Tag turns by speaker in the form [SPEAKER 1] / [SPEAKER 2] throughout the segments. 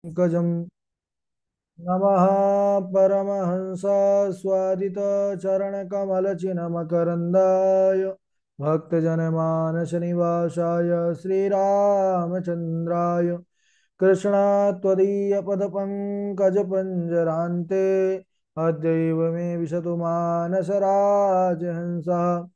[SPEAKER 1] पंकजं नमः परमहंस स्वादित चरणकमलचिन्मकरन्दाय भक्तजनमानस निवासाय श्रीरामचन्द्राय कृष्णात्वदीयपदपङ्कजपञ्जरान्ते अद्यैव मे विशतु मानसराजहंसः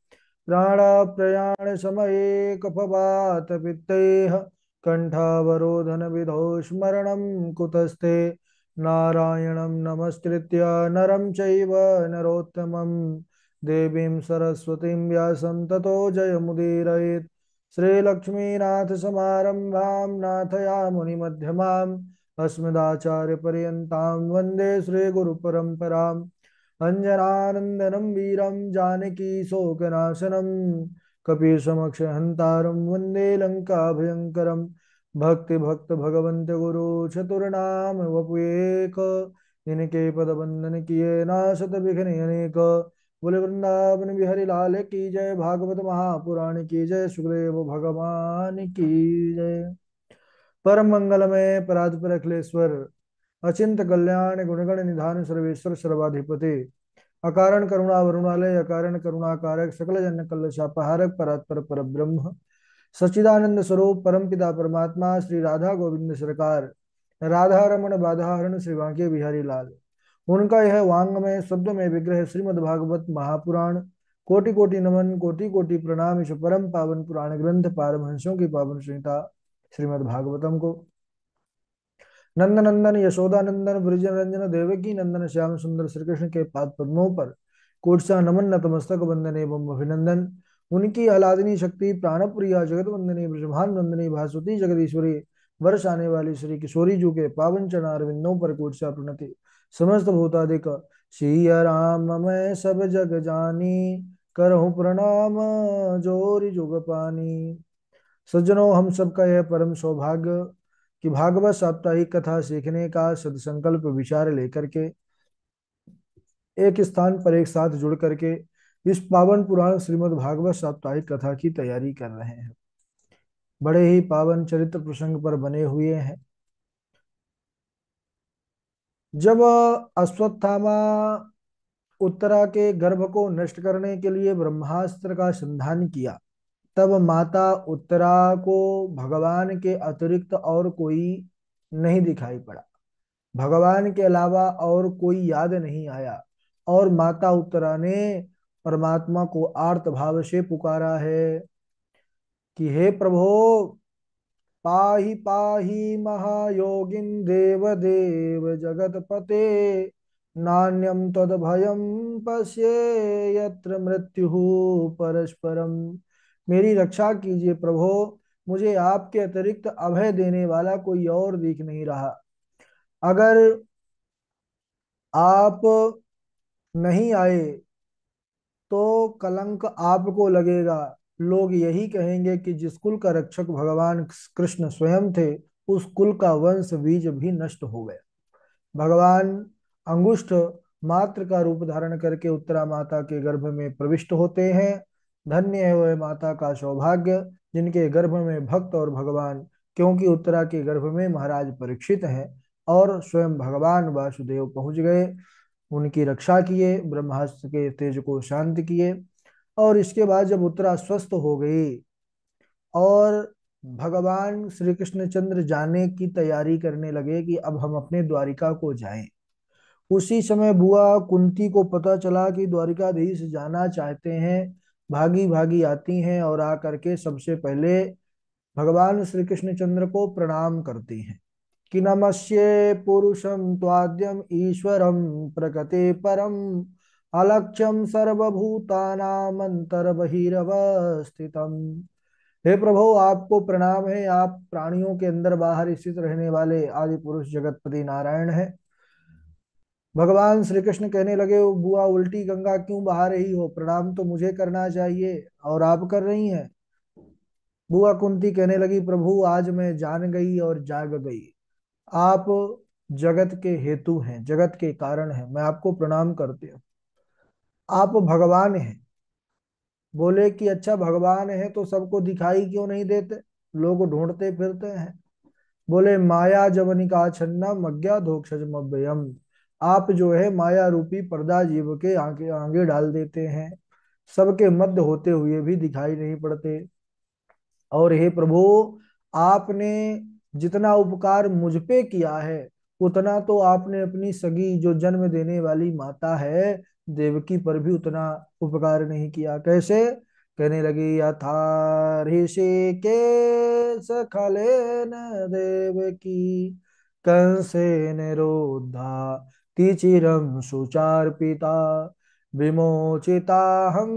[SPEAKER 1] प्राणप्रयाणसमये कफवातपित्तैः कण्ठावरोधनविधौ स्मरणं कुतस्ते नारायणं नमस्कृत्य नरं चैव नरोत्तमं देवीं सरस्वतीं व्यासं ततो जयमुदीरयेत् श्रीलक्ष्मीनाथसमारम्भां नाथयामुनिमध्यमाम् अस्मदाचार्यपर्यन्तां वन्दे श्रीगुरुपरम्पराम् अञ्जनानन्दनं वीरं जानकी शोकनाशनं कपीशमक्षहन्तारं वन्दे लङ्काभयङ्करं भक्ति भगवन्त गुरु चतुर्नाम वपुएक इनके पद बंदन किए नासत बिघ्न अनेक बोले वृंदावन बिहारी लाल की जय भागवत महापुराण की जय सुखदेव भगवान की जय। परम मंगलमय परात्पर अखिलेश्वर अचिंत कल्याण गुणगण निधान सर्वेश्वर सर्वाधिपति अकारण करुणा वरुणालय अकारण करुणा कारक सकल जन कल्लशापहारक परात्पर पर ब्रह्म सच्चिदानंद स्वरूप परमपिता परमात्मा श्री राधा गोविंद सरकार राधा रमण बाधाहरण श्री बांके बिहारी लाल उनका यह वांग्मय शब्द में विग्रह श्रीमद् भागवत महापुराण कोटि कोटि नमन कोटि कोटि प्रणाम इस परम पावन पुराण ग्रंथ पारमहंसों की पावन संहिता श्रीमद् भागवतम को नंदनंदन यशोदानंदन ब्रज रंजन देवकी नंदन श्याम सुंदर श्री कृष्ण के पाद पद्मों पर कोटसा नमन नतमस्तक वंदन एवं अभिनंदन। उनकी आह्लादनी शक्ति प्राणप्रिया जगत वंदनी ब्रजभान वंदनी भासुती जगदीश्वरी वर्ष आने वाली श्री किशोरी जू के पावन चरणारविंदों पर कोटसा प्रणति समस्त भूतादिक सिया राम मैं सब जग जानी करहूँ प्रणाम जोरी जुग पानी। सज्जनों, हम सबका यह परम सौभाग्य कि भागवत साप्ताहिक कथा सीखने का सदसंकल्प विचार लेकर के एक स्थान पर एक साथ जुड़ करके इस पावन पुराण श्रीमद् भागवत साप्ताहिक कथा की तैयारी कर रहे हैं। बड़े ही पावन चरित्र प्रसंग पर बने हुए हैं। जब अश्वत्थामा उत्तरा के गर्भ को नष्ट करने के लिए ब्रह्मास्त्र का संधान किया, तब माता उत्तरा को भगवान के अतिरिक्त और कोई नहीं दिखाई पड़ा। भगवान के अलावा और कोई याद नहीं आया और माता उत्तरा ने परमात्मा को आर्त भाव से पुकारा है कि हे प्रभो पाहि पाहि महायोगिन देव देव जगतपते नान्यम तद भयम पश्ये यत्र मृत्यु परस्परम। मेरी रक्षा कीजिए प्रभो, मुझे आपके अतिरिक्त अभय देने वाला कोई और दिख नहीं रहा। अगर आप नहीं आए तो कलंक आपको लगेगा। लोग यही कहेंगे कि जिस कुल का रक्षक भगवान कृष्ण स्वयं थे, उस कुल का वंश बीज भी नष्ट हो गया। भगवान अंगुष्ठ मात्र का रूप धारण करके उत्तरा माता के गर्भ में प्रविष्ट होते हैं। धन्य है वह माता का सौभाग्य जिनके गर्भ में भक्त और भगवान, क्योंकि उत्तरा के गर्भ में महाराज परीक्षित हैं और स्वयं भगवान वासुदेव पहुंच गए, उनकी रक्षा किए, ब्रह्मास्त्र के तेज को शांत किए। और इसके बाद जब उत्तरा स्वस्थ हो गई और भगवान श्री कृष्णचंद्र जाने की तैयारी करने लगे कि अब हम अपने द्वारिका को जाएं, उसी समय बुआ कुंती को पता चला कि द्वारिकाधीश जाना चाहते हैं। भागी भागी आती हैं और आकर के सबसे पहले भगवान श्री कृष्णचंद्र को प्रणाम करती हैं कि नमस्ये पुरुषं त्वाद्यम ईश्वरं प्रकृते परम अलक्ष्यम सर्वभूतानां अंतर्बहिरवस्थितम्। हे प्रभु, आपको प्रणाम है। आप प्राणियों के अंदर बाहर स्थित रहने वाले आदि पुरुष जगतपति नारायण है। भगवान श्री कृष्ण कहने लगे, "वो बुआ उल्टी गंगा क्यों बहा रही हो? प्रणाम तो मुझे करना चाहिए और आप कर रही हैं।" बुआ कुंती कहने लगी, "प्रभु, आज मैं जान गई और जाग गई। आप जगत के हेतु हैं, जगत के कारण हैं, मैं आपको प्रणाम करती हूँ। आप भगवान हैं।" बोले कि अच्छा भगवान है तो सबको दिखाई क्यों नहीं देते? लोग ढूंढते फिरते हैं। बोले माया जवनिका छन्नम अज्ञाधोक्षजमव्ययम। आप जो है माया रूपी पर्दा जीव के आगे आगे डाल देते हैं, सबके मध्य होते हुए भी दिखाई नहीं पड़ते। और हे प्रभु, आपने जितना उपकार मुझ पे किया है, उतना तो आपने अपनी सगी जो जन्म देने वाली माता है देवकी पर भी उतना उपकार नहीं किया। कैसे? कहने लगे यथा ऋषिकेश खलेन देवकी कंसेन रोधा तिचिरं सुचार्पिता विमोचिताहं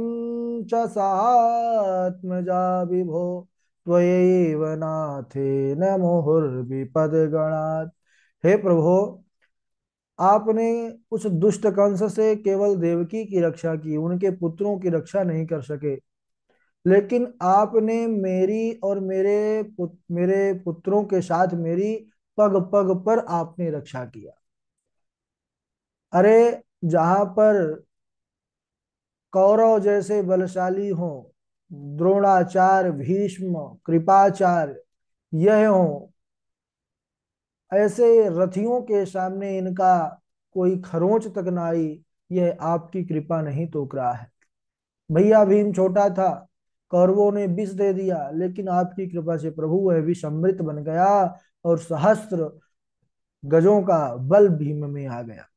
[SPEAKER 1] च सात्मजा विभो त्वयैव नाथेन मुहुर्विपदगणात्। हे प्रभु, आपने उस दुष्ट कंस से केवल देवकी की रक्षा की, उनके पुत्रों की रक्षा नहीं कर सके, लेकिन आपने मेरी और मेरे पुत्रों के साथ मेरी पग पग पर आपने रक्षा किया। अरे, जहां पर कौरव जैसे बलशाली हों, द्रोणाचार्य, भीष्म, कृपाचार्य, यह हों, ऐसे रथियों के सामने इनका कोई खरोंच तक ना आई, यह आपकी कृपा नहीं टोक रहा है। भैया भीम छोटा था, कौरवों ने विष दे दिया, लेकिन आपकी कृपा से प्रभु वह विष अमृत बन गया और सहस्त्र गजों का बल भीम में आ गया।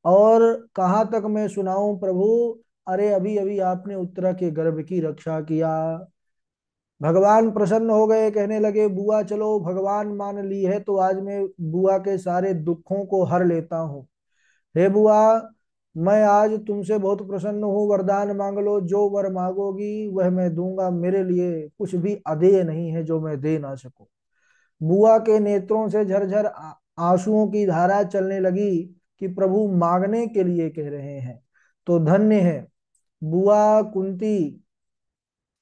[SPEAKER 1] और कहाँ तक मैं सुनाऊं प्रभु, अरे अभी अभी आपने उत्तरा के गर्भ की रक्षा किया। भगवान प्रसन्न हो गए, कहने लगे बुआ चलो, भगवान मान ली है तो आज मैं बुआ के सारे दुखों को हर लेता हूँ। हे बुआ, मैं आज तुमसे बहुत प्रसन्न हूँ, वरदान मांग लो, जो वर मांगोगी वह मैं दूंगा, मेरे लिए कुछ भी अदेय नहीं है जो मैं दे ना सकूं। बुआ के नेत्रों से झरझर आंसुओं की धारा चलने लगी कि प्रभु मांगने के लिए कह रहे हैं। तो धन्य है बुआ कुंती,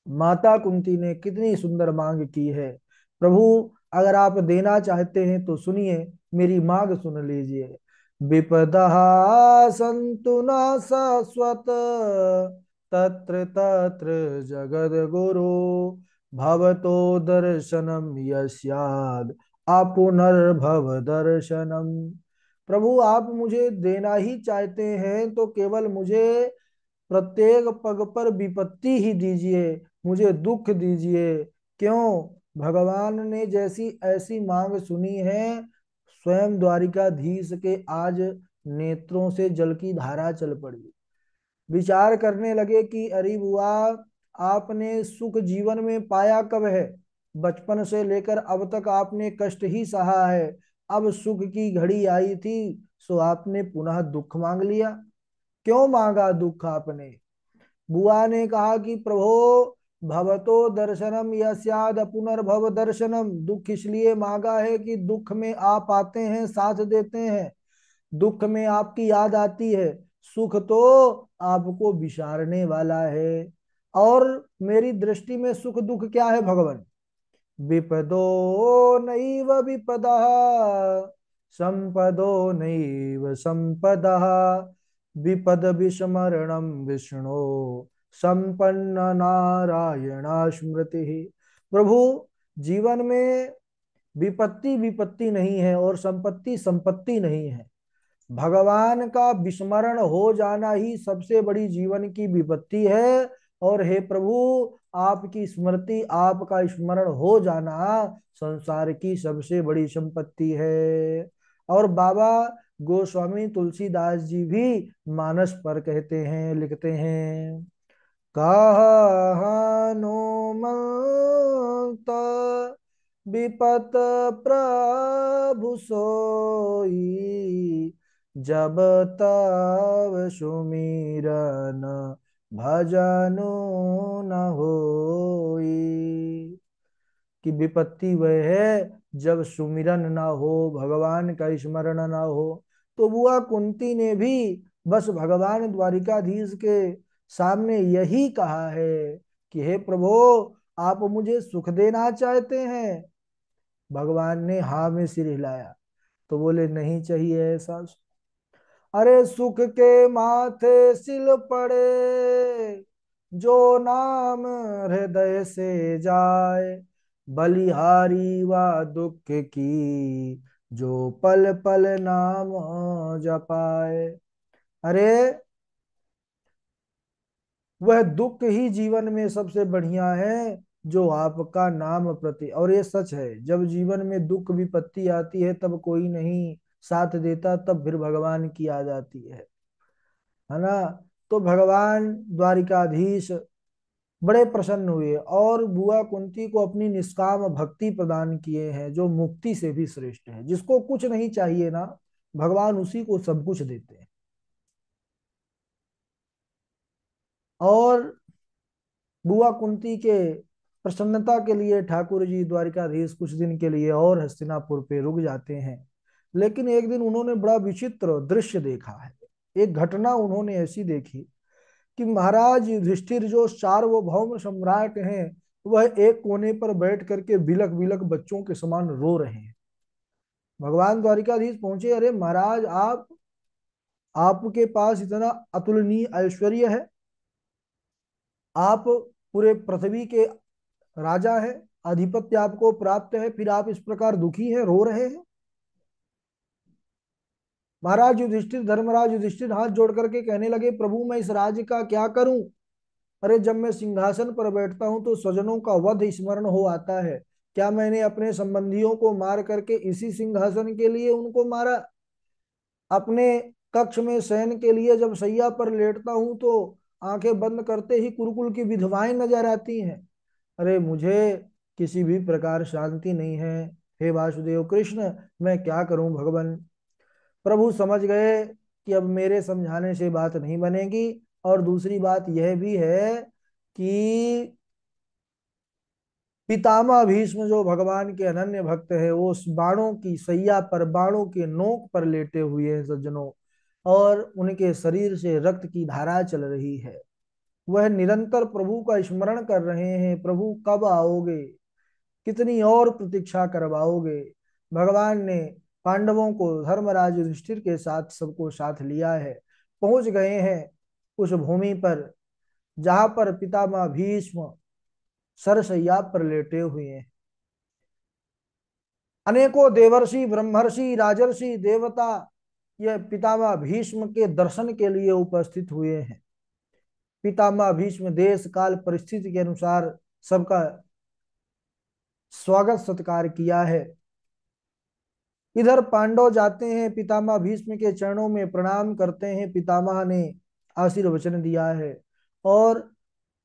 [SPEAKER 1] माता कुंती ने कितनी सुंदर मांग की है। प्रभु, अगर आप देना चाहते हैं तो सुनिए, मेरी मांग सुन लीजिए। विपदा संतु न शाश्वत तत्र तत्र जगद गुरु भवतो दर्शनम यस्याद अपुनर्भव दर्शनम। प्रभु, आप मुझे देना ही चाहते हैं तो केवल मुझे प्रत्येक पग पर विपत्ति ही दीजिए, मुझे दुख दीजिए। क्यों? भगवान ने जैसी ऐसी मांग सुनी है, स्वयं द्वारिकाधीश के आज नेत्रों से जल की धारा चल पड़ी। विचार करने लगे कि अरे बुआ, आपने सुख जीवन में पाया कब है? बचपन से लेकर अब तक आपने कष्ट ही सहा है, अब सुख की घड़ी आई थी सो आपने पुनः दुख मांग लिया। क्यों मांगा दुख आपने? बुआ ने कहा कि प्रभो, भवतो दर्शनम यस्याद पुनर्भव दर्शनम। दुख इसलिए मांगा है कि दुख में आप आते हैं, साथ देते हैं, दुख में आपकी याद आती है, सुख तो आपको विसारने वाला है। और मेरी दृष्टि में सुख दुख क्या है भगवान? विपदो नैव विपदः संपदो नैव संपदः विपद विस्मरणं विष्णु संपन्न नारायणा स्मृति। प्रभु, जीवन में विपत्ति विपत्ति नहीं है और संपत्ति संपत्ति नहीं है। भगवान का विस्मरण हो जाना ही सबसे बड़ी जीवन की विपत्ति है। और हे प्रभु, आपकी स्मृति, आपका स्मरण हो जाना संसार की सबसे बड़ी संपत्ति है। और बाबा गोस्वामी तुलसीदास जी भी मानस पर कहते हैं, लिखते हैं, कहा हनुमंत विपत प्रभु सोई जब तब सुमिरन भजनु न होई। कि विपत्ति वह है जब सुमिरन ना हो, भगवान का स्मरण ना हो। तो बुआ कुंती ने भी बस भगवान द्वारिकाधीश के सामने यही कहा है कि हे प्रभु, आप मुझे सुख देना चाहते हैं? भगवान ने हाँ में सिर हिलाया। तो बोले नहीं चाहिए ऐसा। अरे सुख के माथे सिल पड़े, जो नाम हृदय से जाए, बलिहारी वा दुख की, जो पल पल नाम जपाए। अरे वह दुख ही जीवन में सबसे बढ़िया है जो आपका नाम प्रति, और ये सच है, जब जीवन में दुख विपत्ति आती है तब कोई नहीं साथ देता, तब फिर भगवान की आ जाती है ना। तो भगवान द्वारिकाधीश बड़े प्रसन्न हुए और बुआ कुंती को अपनी निष्काम भक्ति प्रदान किए हैं, जो मुक्ति से भी श्रेष्ठ है। जिसको कुछ नहीं चाहिए ना, भगवान उसी को सब कुछ देते हैं। और बुआ कुंती के प्रसन्नता के लिए ठाकुर जी द्वारिकाधीश कुछ दिन के लिए और हस्तिनापुर पे रुक जाते हैं। लेकिन एक दिन उन्होंने बड़ा विचित्र दृश्य देखा है। एक घटना उन्होंने ऐसी देखी कि महाराज युधिष्ठिर जो सार्वभौम सम्राट हैं, वह एक कोने पर बैठ करके बिलक बिलक बच्चों के समान रो रहे हैं। भगवान द्वारिकाधीश पहुंचे, अरे महाराज आप, आपके पास इतना अतुलनीय ऐश्वर्य है, आप पूरे पृथ्वी के राजा हैं, आधिपत्य आपको प्राप्त है, फिर आप इस प्रकार दुखी हैं, रो रहे हैं। महाराज युधिष्ठिर, धर्मराज युधिष्ठिर हाथ जोड़ करके कहने लगे, प्रभु मैं इस राज्य का क्या करूं। अरे जब मैं सिंहासन पर बैठता हूं तो स्वजनों का वध स्मरण हो आता है। क्या मैंने अपने संबंधियों को मार करके इसी सिंहासन के लिए उनको मारा। अपने कक्ष में शयन के लिए जब शैया पर लेटता हूं तो आंखें बंद करते ही कुरुकुल की विधवाएं नजर आती हैं। अरे मुझे किसी भी प्रकार शांति नहीं है। हे वासुदेव कृष्ण, मैं क्या करूं भगवान। प्रभु समझ गए कि अब मेरे समझाने से बात नहीं बनेगी। और दूसरी बात यह भी है कि पितामह भीष्म जो भगवान के अनन्य भक्त है, वो उस बाणों की सैया पर, बाणों के नोक पर लेटे हुए हैं सज्जनों, और उनके शरीर से रक्त की धारा चल रही है। वह निरंतर प्रभु का स्मरण कर रहे हैं, प्रभु कब आओगे, कितनी और प्रतीक्षा करवाओगे। भगवान ने पांडवों को धर्मराज युधिष्ठिर के साथ सबको साथ लिया है। पहुंच गए हैं उस भूमि पर जहां पर पितामह भीष्म सरसैया पर लेटे हुए हैं। अनेकों देवर्षि ब्रह्मर्षि राजर्षि देवता यह पितामह भीष्म के दर्शन के लिए उपस्थित हुए हैं। पितामह भीष्म देश काल परिस्थिति के अनुसार सबका स्वागत सत्कार किया है। इधर पांडव जाते हैं, पितामह भीष्म के चरणों में प्रणाम करते हैं। पितामह ने आशीर्वचन दिया है और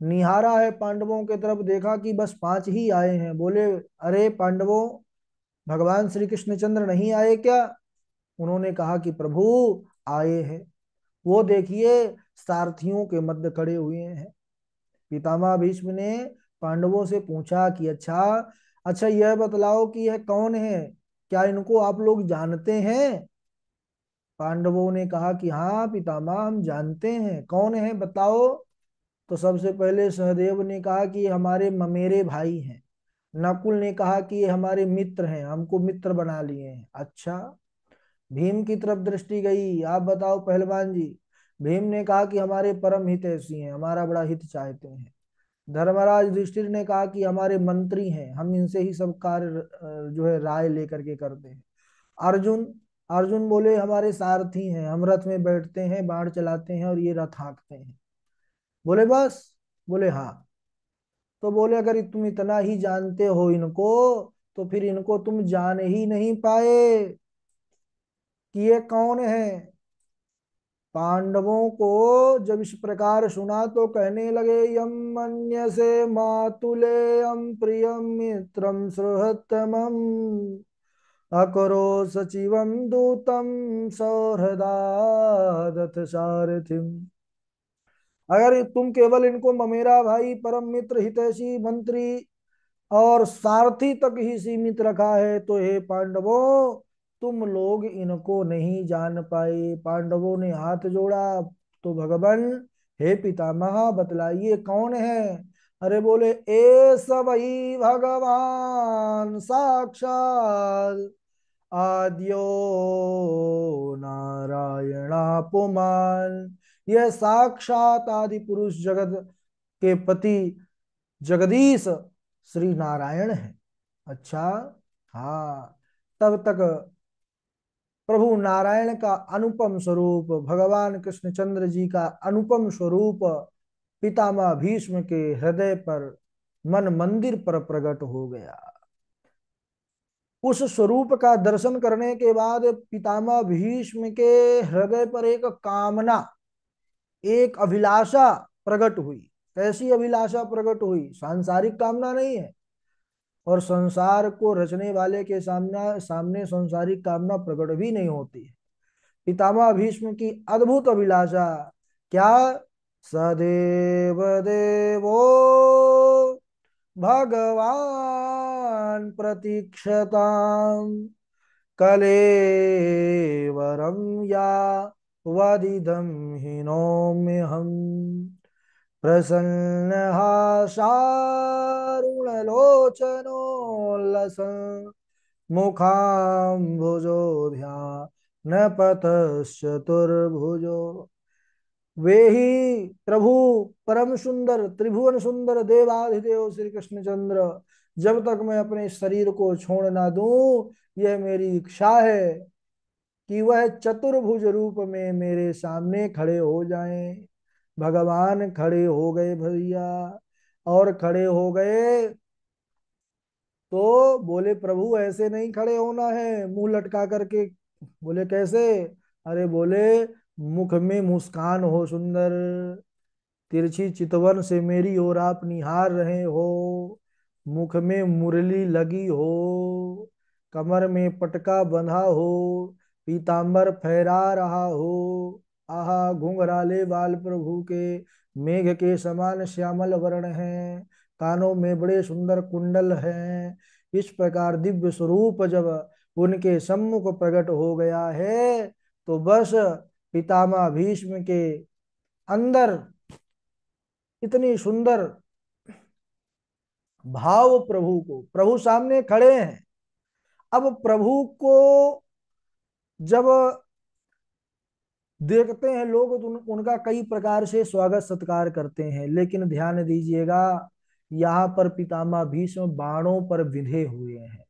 [SPEAKER 1] निहारा है पांडवों के तरफ, देखा कि बस 5 ही आए हैं। बोले, अरे पांडवों, भगवान श्री कृष्णचंद्र नहीं आए क्या। उन्होंने कहा कि प्रभु आए हैं। वो देखिए सारथियों के मध्य खड़े हुए हैं। पितामह भीष्म ने पांडवों से पूछा कि अच्छा अच्छा यह बतलाओ कि यह कौन है, क्या इनको आप लोग जानते हैं। पांडवों ने कहा कि हाँ पितामह हम जानते हैं, कौन है बताओ। तो सबसे पहले सहदेव ने कहा कि ये हमारे ममेरे भाई हैं। नकुल ने कहा कि ये हमारे मित्र हैं, हमको मित्र बना लिए हैं। अच्छा, भीम की तरफ दृष्टि गई, आप बताओ पहलवान जी। भीम ने कहा कि हमारे परम हितैषी हैं, हमारा बड़ा हित चाहते हैं। धर्मराज युधिष्ठिर ने कहा कि हमारे मंत्री हैं, हम इनसे ही सब कार्य जो है राय लेकर के करते हैं। अर्जुन अर्जुन बोले हमारे सारथी हैं, हम रथ में बैठते हैं, बाण चलाते हैं और ये रथ हाँकते हैं। बोले बस। बोले हाँ। तो बोले अगर तुम इतना ही जानते हो इनको, तो फिर इनको तुम जान ही नहीं पाए कि ये कौन है। पांडवों को जब इस प्रकार सुना तो कहने लगे, यम मन्यसे मातुलेयम प्रियम मित्रम सुहृतमम, अकरो सचिवम दूतम सौहृदा दत्त सारथिम। अगर तुम केवल इनको ममेरा भाई, परम मित्र, हितैषी, मंत्री और सारथी तक ही सीमित रखा है, तो हे पांडवों, तुम लोग इनको नहीं जान पाए। पांडवों ने हाथ जोड़ा। तो भगवान, हे पितामह बतलाइए कौन है। अरे बोले, ए सब ही भगवान साक्षात आद्यो नारायणा पुमान। यह साक्षात आदि पुरुष जगत के पति जगदीश श्री नारायण है। अच्छा। हाँ, तब तक प्रभु नारायण का अनुपम स्वरूप, भगवान कृष्णचंद्र जी का अनुपम स्वरूप पितामह भीष्म के हृदय पर, मन मंदिर पर प्रकट हो गया। उस स्वरूप का दर्शन करने के बाद पितामह भीष्म के हृदय पर एक कामना, एक अभिलाषा प्रकट हुई। कैसी अभिलाषा प्रकट हुई? सांसारिक कामना नहीं है, और संसार को रचने वाले के सामने सामने सांसारिक कामना प्रकट भी नहीं होती है। पितामह भीष्म की अद्भुत अभिलाषा क्या? सदेव देवो भगवान प्रतीक्षताम कलेवरम या वदिदम हिनोम्य हम प्रसन्न हासारुणलोचनो लसन मुखाम्बुजो ध्यान पतश्चतुर्भुजो। वे ही प्रभु परम सुंदर, त्रिभुवन सुंदर देवाधिदेव श्री कृष्णचंद्र, जब तक मैं अपने शरीर को छोड़ ना दूं, यह मेरी इच्छा है कि वह चतुर्भुज रूप में मेरे सामने खड़े हो जाएं। भगवान खड़े हो गए भैया, और खड़े हो गए तो बोले प्रभु ऐसे नहीं खड़े होना है मुंह लटका करके। बोले कैसे? अरे बोले, मुख में मुस्कान हो सुंदर, तिरछी चितवन से मेरी ओर आप निहार रहे हो, मुख में मुरली लगी हो, कमर में पटका बंधा हो, पीतांबर फहरा रहा हो, आहा घुंघराले बाल प्रभु के मेघ के समान श्यामल वर्ण हैं, कानों में बड़े सुंदर कुंडल हैं। इस प्रकार दिव्य स्वरूप जब उनके सम्मुख प्रकट हो गया है, तो बस पितामह भीष्म के अंदर इतनी सुंदर भाव, प्रभु को, प्रभु सामने खड़े हैं। अब प्रभु को जब देखते हैं लोग तो उनका कई प्रकार से स्वागत सत्कार करते हैं, लेकिन ध्यान दीजिएगा, यहाँ पर पितामह भीष्म बाणों पर बिंधे हुए हैं।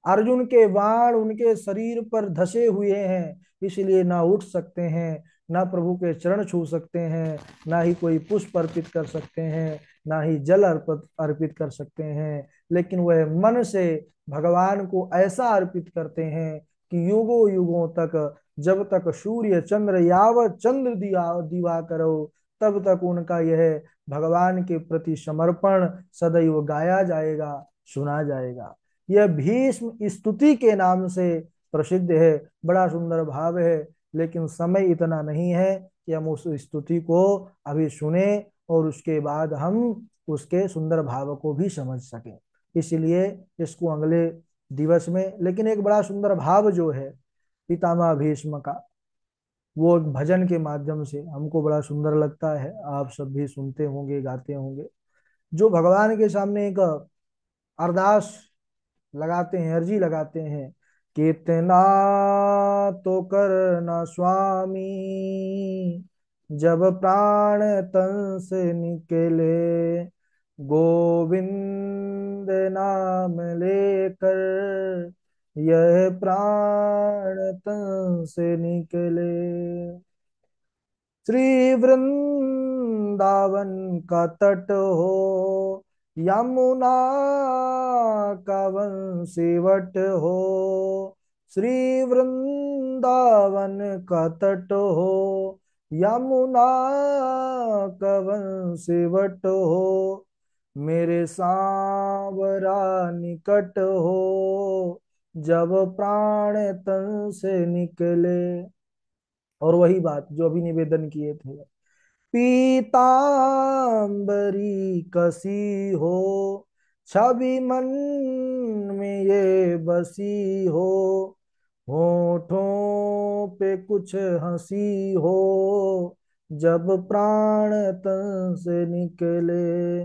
[SPEAKER 1] अर्जुन के बाण उनके शरीर पर धसे हुए हैं, इसलिए ना उठ सकते हैं, ना प्रभु के चरण छू सकते हैं, ना ही कोई पुष्प अर्पित कर सकते हैं, ना ही जल अर्पित कर सकते हैं। लेकिन वह मन से भगवान को ऐसा अर्पित करते हैं कि युगों युगों तक, जब तक सूर्य चंद्र यावत चंद्र दिया दीवा करो, तब तक उनका यह भगवान के प्रति समर्पण सदैव गाया जाएगा, सुना जाएगा। यह भीष्म स्तुति के नाम से प्रसिद्ध है, बड़ा सुंदर भाव है, लेकिन समय इतना नहीं है कि हम उस स्तुति को अभी सुने और उसके बाद हम उसके सुंदर भाव को भी समझ सकें। इसलिए इसको अगले दिवस में, लेकिन एक बड़ा सुंदर भाव जो है पितामह भीष्म का, वो भजन के माध्यम से हमको बड़ा सुंदर लगता है। आप सब भी सुनते होंगे, गाते होंगे। जो भगवान के सामने एक अरदास लगाते हैं, अर्जी लगाते हैं, कितना तो करना स्वामी, जब प्राण तन से निकले, गोविंद नाम लेकर यह प्राण तन से निकले। श्री वृंदावन का तट हो, यमुना का वंशीवट हो, श्री वृंदावन का तट हो, यमुना का वंशीवट हो, मेरे सांवरा निकट हो, जब प्राण तन से निकले। और वही बात जो अभी निवेदन किए थे, पीतांबरी कसी हो, छवि मन में ये बसी हो, होठों पे कुछ हंसी हो, जब प्राण तन से निकले,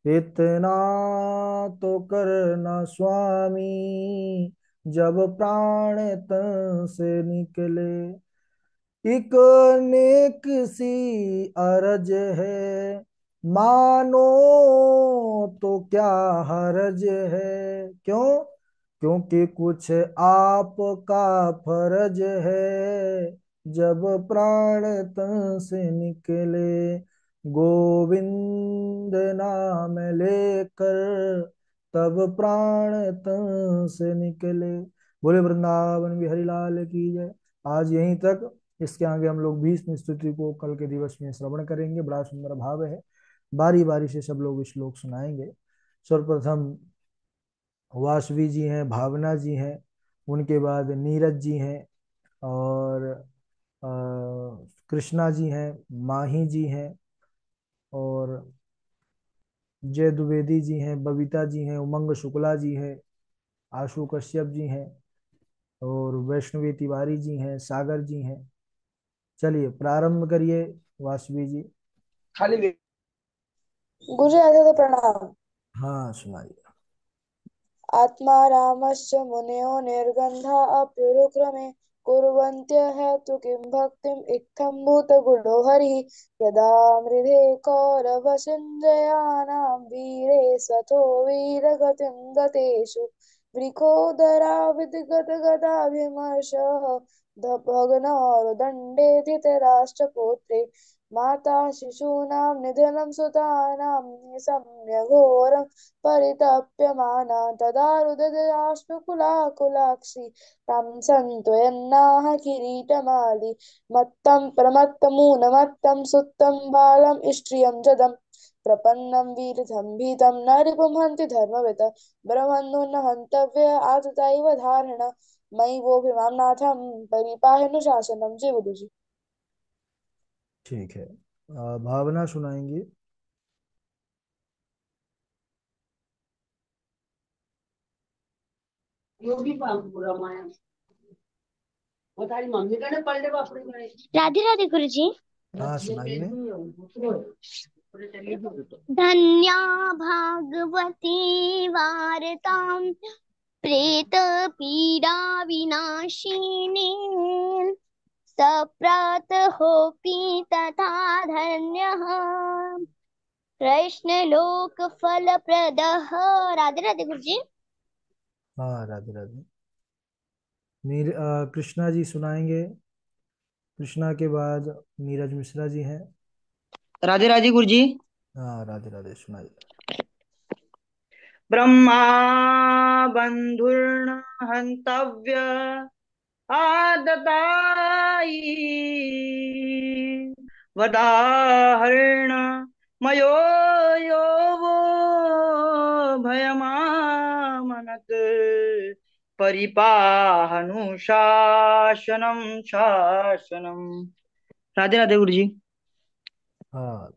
[SPEAKER 1] इतना तो करना स्वामी, जब प्राण तन से निकले। एक नेक सी अरज है, मानो तो क्या हर्ज है। क्यों? क्योंकि कुछ आपका फर्ज है। जब प्राण तन से निकले गोविंद नाम लेकर, तब प्राण तन से निकले। बोले वृंदावन बिहारी लाल की जय। आज यहीं तक। इसके आगे हम लोग भीष्म स्तुति को कल के दिवस में श्रवण करेंगे। बड़ा सुंदर भाव है। बारी बारी से सब लोग श्लोक सुनाएंगे। सर्वप्रथम वासवी जी हैं, भावना जी हैं, उनके बाद नीरज जी हैं, और कृष्णा जी हैं, माही जी हैं, और जय द्विवेदी जी हैं, बबीता जी हैं, उमंग शुक्ला जी हैं, आशु कश्यप जी हैं, और वैष्णवी तिवारी जी हैं, सागर जी हैं। चलिए प्रारंभ करिए वासवी जी।
[SPEAKER 2] खाली गुरु दादा प्रणाम।
[SPEAKER 1] हाँ सुनाइए।
[SPEAKER 2] आत्मा रामस्य मुनयो निर्गन्धा अप्युरुक्रमे कुर्वन्त्य हेतु किं भक्तिम् इत्थं भूतगुणो हरिः यदा मृधे कौरवसञ्जयानां वीरे सथो वीरगतिं गतेषु वृकोदरा विद्गदगदाभिमर्शः भग्नोर्दण्डे धृतराष्ट्रपुत्रे माता शिशूनां निधनं सुतानां निशम्य परितप्यमाना तदा रुदराश्रुकुलाकुलाक्षी तं सन्त्वयन्नाह किरीटमाली मत्तं प्रमत्तमूनमत्तं सुत्तं बालम् इष्ट्रियं जदम् प्रपन्नं वीरथं भीतं न रिपुं हन्ति धर्मवित् ब्रह्मन्नो न हन्तव्य आतता इव धारण मयि वो नाथं परिपालनुशासनं जय गुरु जी।
[SPEAKER 1] ठीक है। भावना सुनाएंगी।
[SPEAKER 3] राधे राधे गुरु जी।
[SPEAKER 1] हाँ सुनाइए।
[SPEAKER 3] धन्या भागवती वार्ताम् प्रेत पीडा विनाशिनी सप्रातहोऽपि तथा धन्यः कृष्ण लोक फलप्रदः। राधे राधे गुरु जी।
[SPEAKER 1] हाँ राधे राधे। कृष्णा जी सुनाएंगे। कृष्णा के बाद नीरज मिश्रा जी हैं।
[SPEAKER 4] राधे राधे गुरु जी।
[SPEAKER 1] हाँ राधे राधे सुनाइए।
[SPEAKER 4] ब्रह्मा बंधुर्न हन्तव्य आदतायि वदाहरण मयो यो वो भयमामनत् परिपाहनुशासनं शासनम। राधे राधे गुरु जी।
[SPEAKER 1] हाँ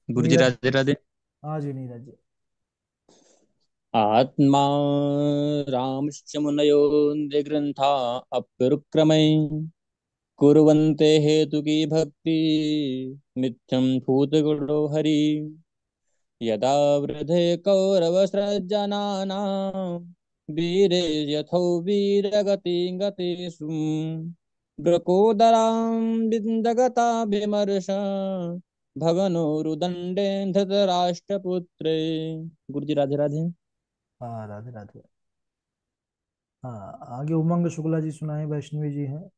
[SPEAKER 5] गुरुजी
[SPEAKER 1] नीरज।
[SPEAKER 5] राधे राधे।
[SPEAKER 1] हाँ जी नीरज जी।
[SPEAKER 5] आत्मा रामश्च मुनयो निग्रन्था अप्युरुक्रमै कुर्वन्ते हेतुकी भक्ति मिथ्यं भूतगुणो हरि यदा वृधे कौरवस्रजनानां वीरे यथो वीरगति गतेषु ब्रकोदरां विन्दगता विमर्श भगनोरुदण्डे धृतराष्ट्रपुत्रे। गुरुजी राधे राधे।
[SPEAKER 1] हाँ राधे राधे। हाँ आगे उमंग शुक्ला जी सुनाए, वैष्णवी जी हैं।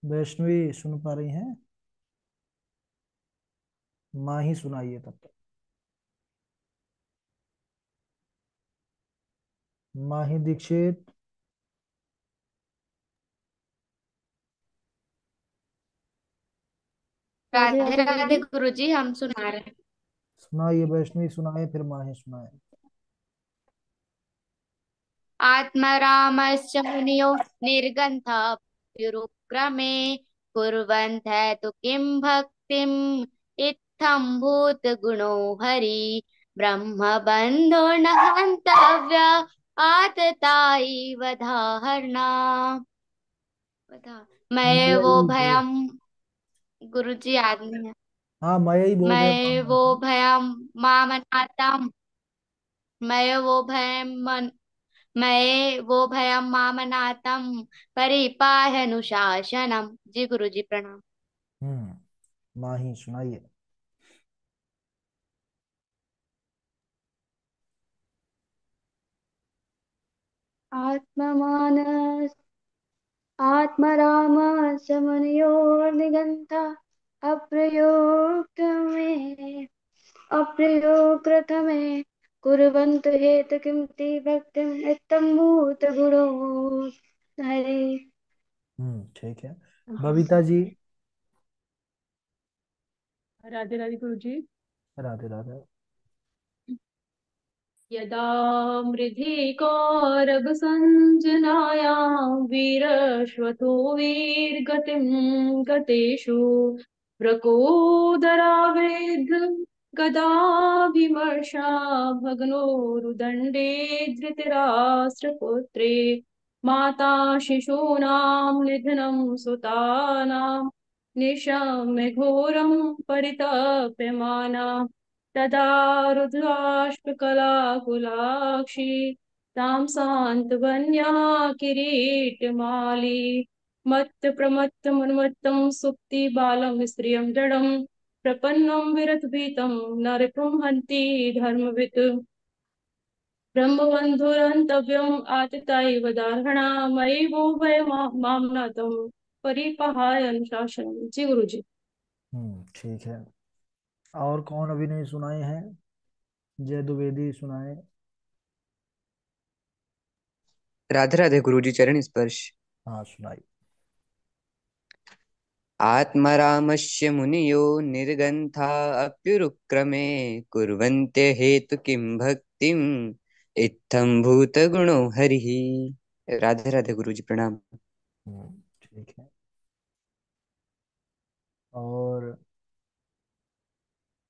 [SPEAKER 1] वैष्णवी सुन पा रही हैं? माँ ही सुनाइए तब तक। माही दीक्षित।
[SPEAKER 3] राधे राधे राधे गुरु जी, हम सुना रहे हैं।
[SPEAKER 1] सुनाइए वैष्णवी सुनाए, फिर माही सुनाए।
[SPEAKER 3] आत्मरामस्य मुनियो निर्गन्थाप्युरुक्रमे कुर्वन्तः तु किं भक्तिम् इत्थं भूतगुणो हरि ब्रह्मबन्धो न हन्तव्य
[SPEAKER 6] आततायी वधाहर्णा वधा मैं वो
[SPEAKER 1] मयि वो।
[SPEAKER 6] भयम। गुरुजी याद नहीं है।
[SPEAKER 1] हाँ, मयि वो भय
[SPEAKER 6] मैं वो
[SPEAKER 1] मामनाथम।
[SPEAKER 6] भयम मामनातम। मैं वो भयम मैं वो भयम मामनातम परिपाह्यनुशासनम। जी गुरुजी प्रणाम।
[SPEAKER 1] माही सुनाइए।
[SPEAKER 2] आत्ममान आत्मरामसमनयोर्निगन्ता अप्रयोक्त मे अप्रयोकृतमे कुर्वन्तु हेतु किमति भक्तिम् इत्थम्भूत गुणो हरे।
[SPEAKER 1] ठीक है। बबीता जी।
[SPEAKER 7] राधे राधे गुरु जी।
[SPEAKER 1] राधे राधे।
[SPEAKER 7] यदा मृधि कौरवसञ्जनायां वीरश्वतो वीरगतिं गतेषु प्रकोदरावेद्र गदाभिमर्शा भग्नोरुदण्डे धृतराष्ट्रपुत्रे माता शिशूनां निधनं सुतानां निशम्य घोरं परितप्यमाना तदा रुद्राष्टकलाकुलाक्षी तां सान्त्वन्या किरीटमाली मत्तप्रमत्तमुन्मत्तं सुप्तिबालं स्त्रियं जडं प्रपन्नं विरतभीतं नरकं हन्ति धर्मवित् ब्रह्मबन्धुरन्तव्यम् आततायिव दार्हणा मयि वो भय मामनातं परिपहाय अनुशासनम्। जी गुरु जी।
[SPEAKER 1] ठीक है। और कौन अभी नहीं सुनाए हैं? जय द्विवेदी सुनाए।
[SPEAKER 8] राधे राधे गुरुजी चरण स्पर्श।
[SPEAKER 1] हाँ सुनाई।
[SPEAKER 8] आत्मरामस्य मुनियो निर्गन्था अप्युरुक्रमे कुर्वन्त्य हेतु किं भक्तिम् इत्थं भूतगुणो हरिः। राधे राधे गुरुजी प्रणाम।
[SPEAKER 1] ठीक है। और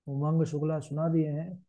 [SPEAKER 1] उमंग शुक्ला सुना दिए हैं।